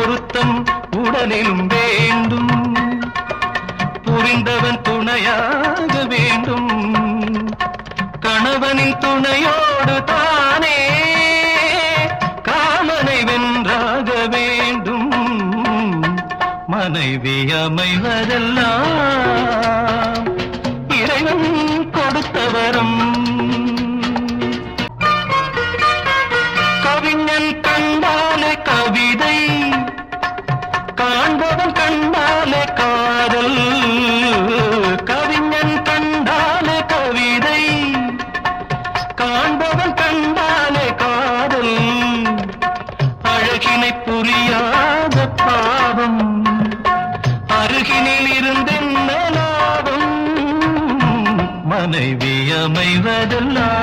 பொருத்தம் உடலிலும் வேண்டும், புரிந்தவன் துணையாக வேண்டும், கணவனின் துணையோடு தானே காமனை வென்றாக வேண்டும். மனைவி அமைவதெல்லாம் இறைவன் கொடுத்த வரம். கவிஞன் கண்டாலே கவிதை, காண்பவன் கண்டாலே காதல். கவிஞன் கண்டாலே கவிதை, காண்பவன் கண்டாலே காதல். அழகினை புரியாத பாவம், அருகினில் இருந்தென்ன லாபம். மனைவி அமைவதெல்லாம்